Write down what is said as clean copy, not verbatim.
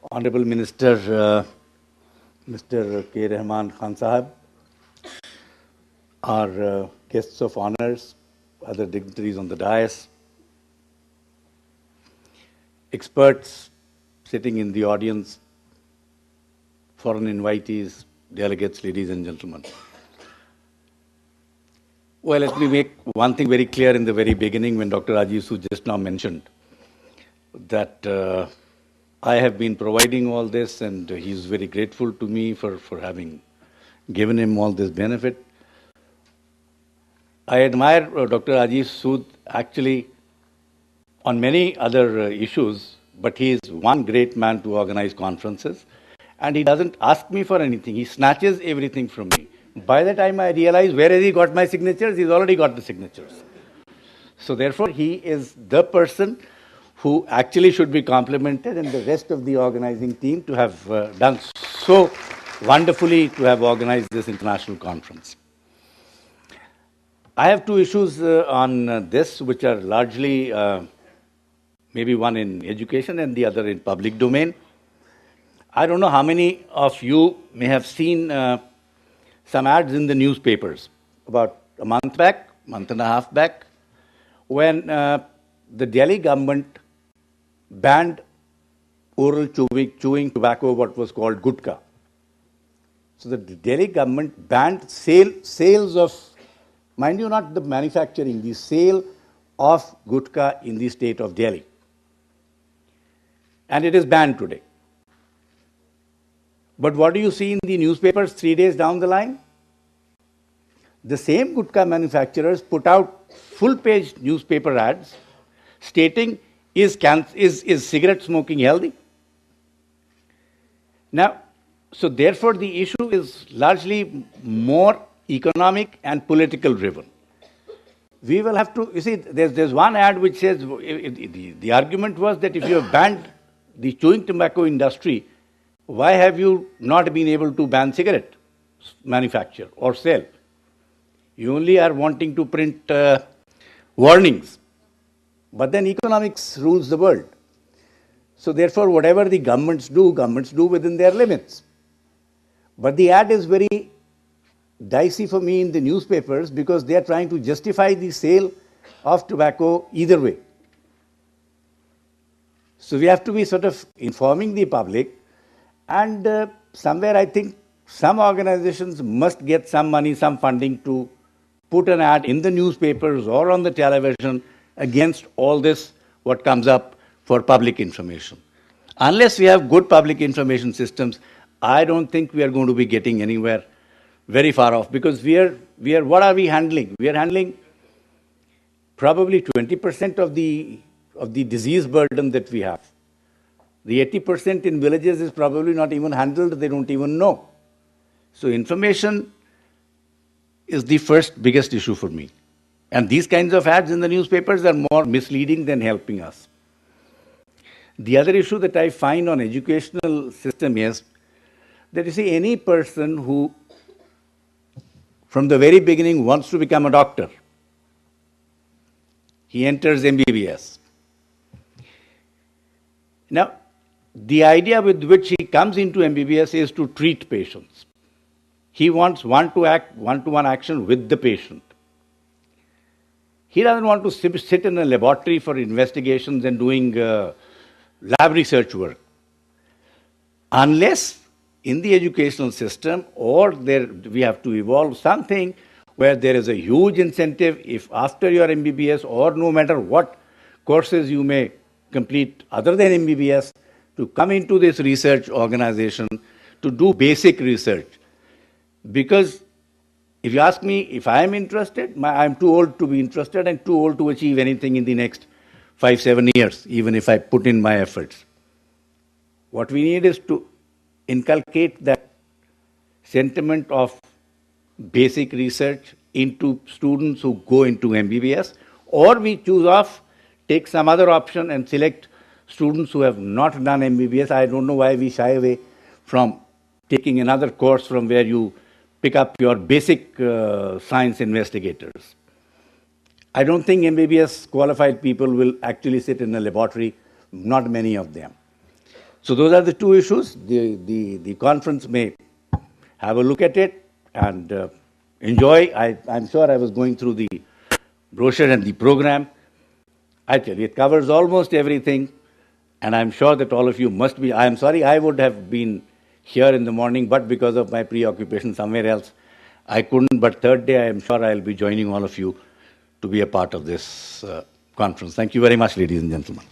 Honorable Minister, Mr. K. Rahman Khan Sahab, our guests of honors, other dignitaries on the dais, experts sitting in the audience, foreign invitees, delegates, ladies and gentlemen. Well, let me make one thing very clear in the very beginning when Dr. Rajiv Sood just now mentioned that I have been providing all this and he's very grateful to me for having given him all this benefit. I admire Dr. Rajiv Sood actually on many other issues, but he is one great man to organize conferences. And he doesn't ask me for anything. He snatches everything from me. By the time I realize where has he got my signatures, he's already got the signatures. So therefore, he is the person who actually should be complimented and the rest of the organizing team to have done so wonderfully to have organized this international conference. I have two issues on this, which are largely maybe one in education and the other in public domain. I don't know how many of you may have seen some ads in the newspapers about a month and a half back, when the Delhi government banned oral chewing tobacco, what was called gutka. So the Delhi government banned sales of, mind you, not the manufacturing, the sale of gutka in the state of Delhi. And it is banned today. But what do you see in the newspapers 3 days down the line? The same gutka manufacturers put out full-page newspaper ads stating, is cigarette smoking healthy? Now, so therefore the issue is largely more economic and political driven. We will have to, you see, there's one ad which says, the argument was that if you have banned the chewing tobacco industry, why have you not been able to ban cigarette manufacture or sale? You only are wanting to print warnings. But then economics rules the world. So therefore, whatever the governments do within their limits. But the ad is very dicey for me in the newspapers because they are trying to justify the sale of tobacco either way. So we have to be sort of informing the public. And somewhere I think some organizations must get some money, some funding to put an ad in the newspapers or on the television against all this, what comes up for public information. Unless we have good public information systems, I don't think we are going to be getting anywhere very far off, because we are what are we handling? We are handling probably 20% of the disease burden that we have. The 80% in villages is probably not even handled, they don't even know. So information is the first biggest issue for me. And these kinds of ads in the newspapers are more misleading than helping us. The other issue that I find on educational system is that you see any person who from the very beginning wants to become a doctor, he enters MBBS. Now, the idea with which he comes into MBBS is to treat patients. He wants one-to-one action with the patient. He doesn't want to sit in a laboratory for investigations and doing lab research work. Unless in the educational system or we have to evolve something where there is a huge incentive if after your MBBS or no matter what courses you may complete other than MBBS, to come into this research organization to do basic research. Because if you ask me if I am interested, I'm too old to be interested and too old to achieve anything in the next 5-7 years, even if I put in my efforts. What we need is to inculcate that sentiment of basic research into students who go into MBBS, or we choose off, take some other option and select students who have not done MBBS. I don't know why we shy away from taking another course from where you pick up your basic science investigators. I don't think MBBS qualified people will actually sit in a laboratory, not many of them. So those are the two issues. The conference may have a look at it and enjoy. I'm sure I was going through the brochure and the program. I tell you, it covers almost everything, and I'm sure that all of you must be. I'm sorry, I would have been here in the morning, but because of my preoccupation somewhere else, I couldn't. But third day, I am sure I'll be joining all of you to be a part of this conference. Thank you very much, ladies and gentlemen.